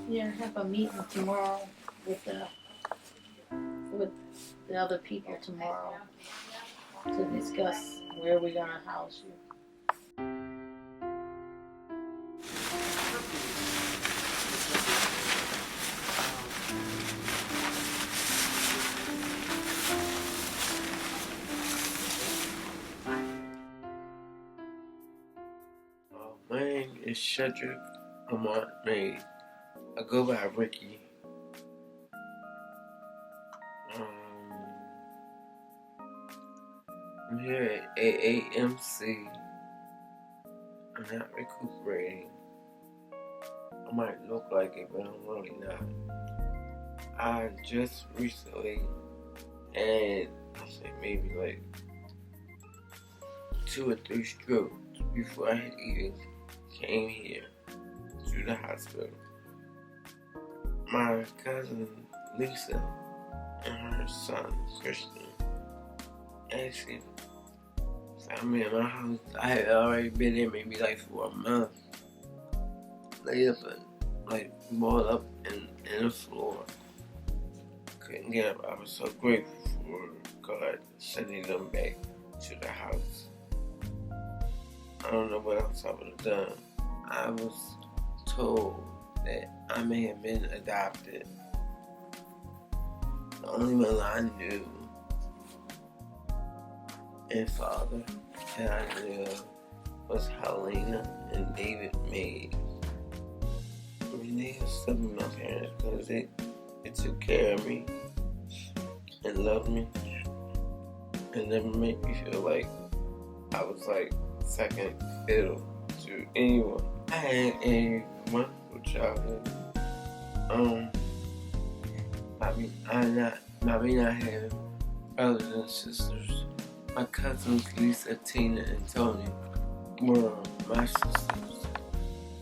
Yeah, I have a meeting tomorrow with the other people tomorrow to discuss where we're gonna house you. My name is Shedrick Lamont May. I go by Ricky. I'm here at AAMC. I'm not recuperating. I might look like it, but I'm really not. I just recently had, I say maybe like 2 or 3 strokes before I had even came here to the hospital. My cousin Lisa and her son Christian actually found me in my house. I had already been there maybe like for a month. Laid up and like balled up in the floor. Couldn't get up. I was so grateful for God sending them back to the house. I don't know what else I would have done. I was told that I may have been adopted. The only mother I knew and father that I knew was Helena and David May. I mean, they were still my parents because they took care of me and loved me and never made me feel like I was like second fiddle to anyone. I had a wonderful childhood. I mean, I have brothers and sisters. My cousins Lisa, Tina, and Tony were my sisters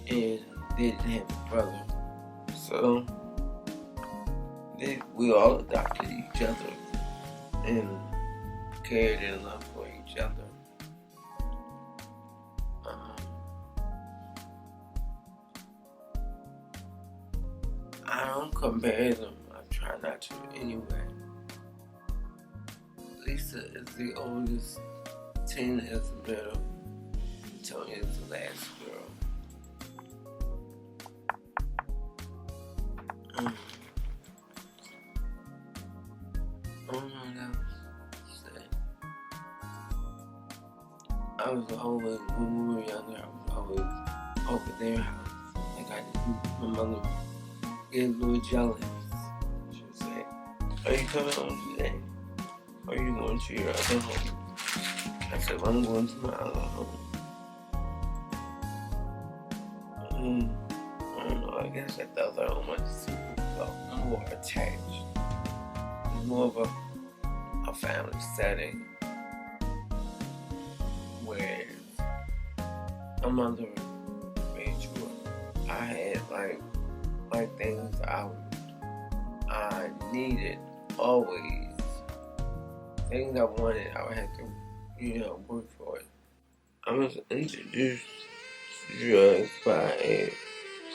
and didn't have a brother. So we all adopted each other and cared and loved for each other. I don't compare them. I try not to anyway. Lisa is the oldest, Tina is the middle, and Tony is the last girl. I don't know what else to say. I was always, when we were younger, I was always over their house. Like I didn't, my mother would get a little jealous. She would say, "Are you coming home today? Or are you going to your other home?" I said, "Well, I'm going to my other home." I don't know, I guess at the other home I just felt more attached. More of a family setting. Whereas my mother made sure I had like things I needed always. Things I wanted, I would have to, work for it. I was introduced to drugs by a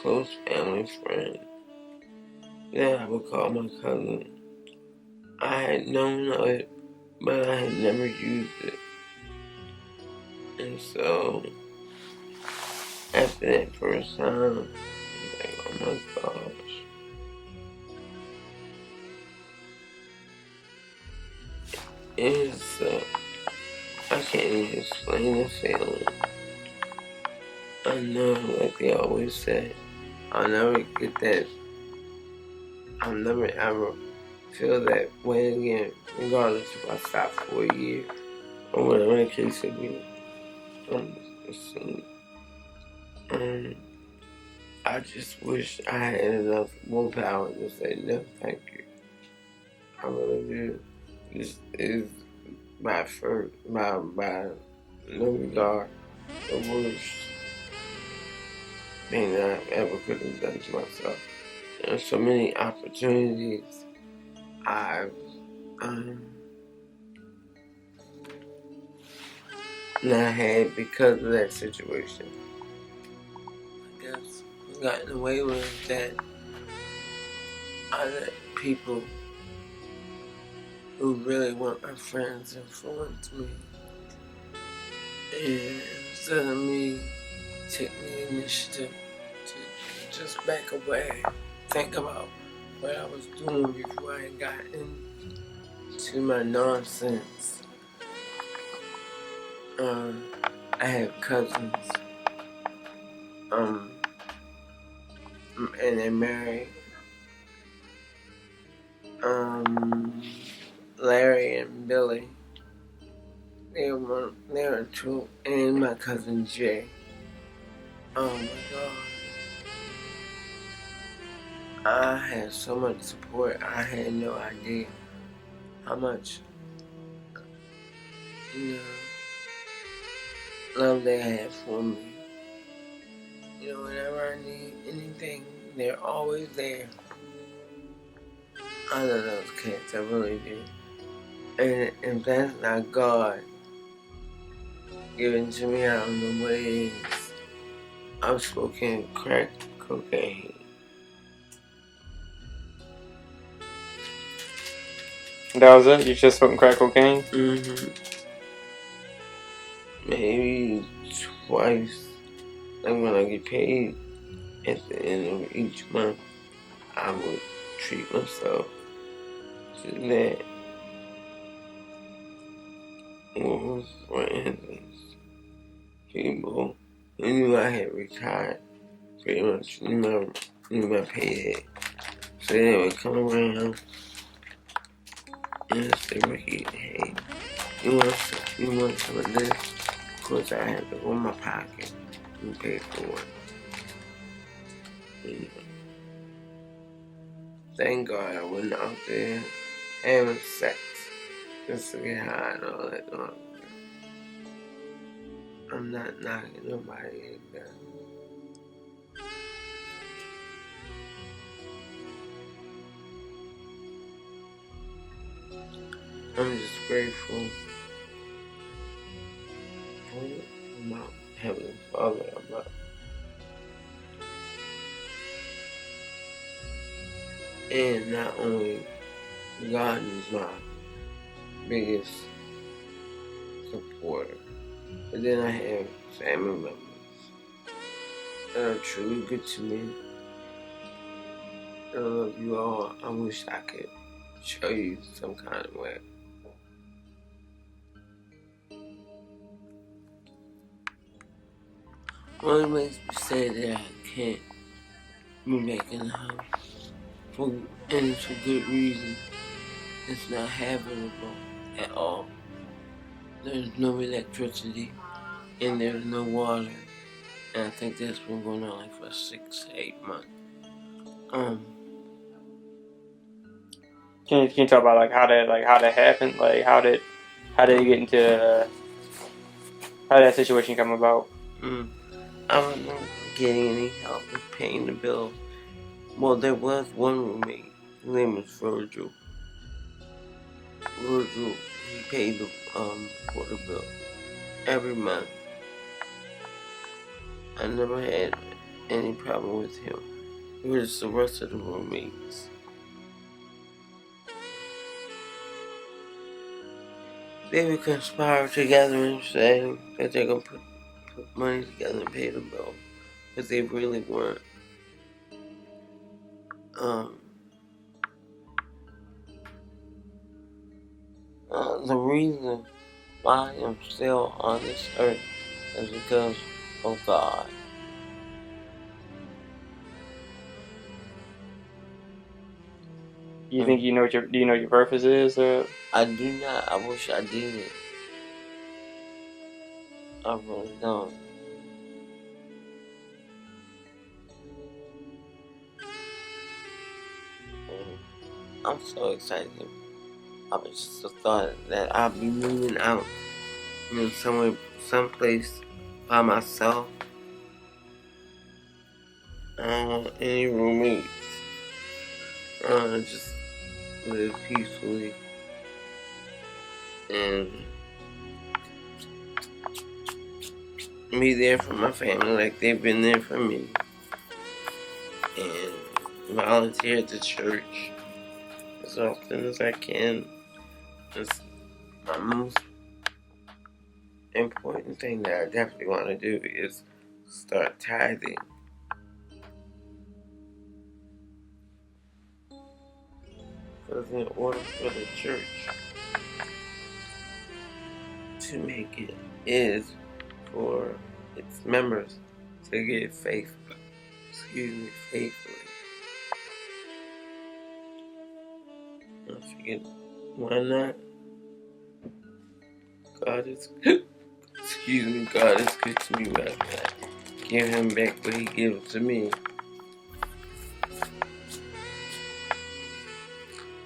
close family friend that I would call my cousin. I had known of it, but I had never used it. And so, after that first time, I was like, oh my gosh. It's, I can't even explain the feeling. I know, like they always say, I'll never get that. I'll never ever feel that way again, regardless if I stop for a year or whatever the case may be. I just wish I had enough willpower to say no, thank you. I really do. This is by no regard the worst thing that I've ever could have done to myself. There's so many opportunities I've not had because of that situation. I guess gotten away with is that I let people who really weren't my friends influence me. And instead of me taking the initiative to just back away, think about what I was doing before I got into my nonsense. I have cousins, and they're married. Larry and Billy. They were two, and my cousin Jay. Oh my God. I had so much support, I had no idea how much, love they had for me. Whenever I need anything, they're always there. I love those kids, I really do. And if that's not God given to me, I don't know what it is. I'm smoking crack cocaine. That was it? You just smoking crack cocaine? Maybe twice. And when I get paid at the end of each month, I would treat myself to that. Well, for instance, people who knew I had retired pretty much knew my payday. So they would come around and say, Ricky, hey, you want some of this? Of course, I had to go in my pocket and pay for it. Thank God I wasn't out there having sex just to get high and all that. I'm not knocking nobody down. I'm just grateful for my Heavenly Father. And not only God is my biggest supporter, but then I have family members that are truly good to me. I love you all. I wish I could show you some kind of way. Well, it makes me say that I can't be back in the house. And it's for good reason. It's not habitable at all. There's no electricity and there's no water. And I think that's been going on like for 6 to 8 months. Can you talk about how that happened? How did you get into how did that situation come about? I wasn't getting any help with paying the bills. Well, there was one roommate. His name was Virgil. He paid the water bill every month. I never had any problem with him. It was the rest of the roommates. They would conspire together and say that they're going to put money together and pay the bill. But they really weren't. The reason why I'm still on this earth is because of God. Do you know what your purpose is? I do not. I wish I did. I really don't. I'm so excited. I was just thought that I'll be moving out, someplace by myself. I don't want any roommates. Just live peacefully and be there for my family like they've been there for me. volunteer at the church as often as I can. It's my most important thing that I definitely want to do is start tithing. Because in order for the church to make it is for its members to give faithfully. I figured, why not? God is good to me right now. Give him back what he gives to me.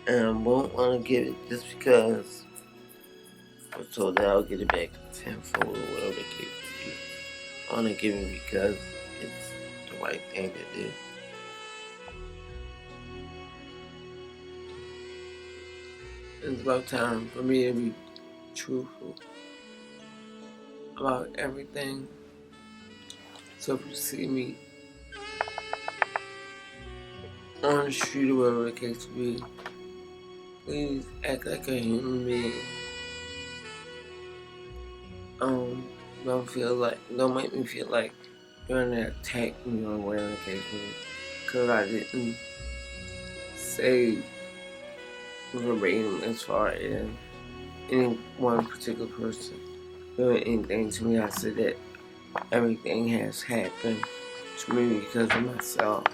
And I won't want to give it just because I was told that I'll get it back tenfold or whatever the case may be. I want to give it because it's the right thing to do. It's about time for me to be truthful about everything. So if you see me on the street or whatever the case may be, please act like a human being. Don't make me feel like you're gonna attack me or whatever the case may be, because I didn't say verbatim as far as any one particular person doing anything to me. I said that everything has happened to me because of myself.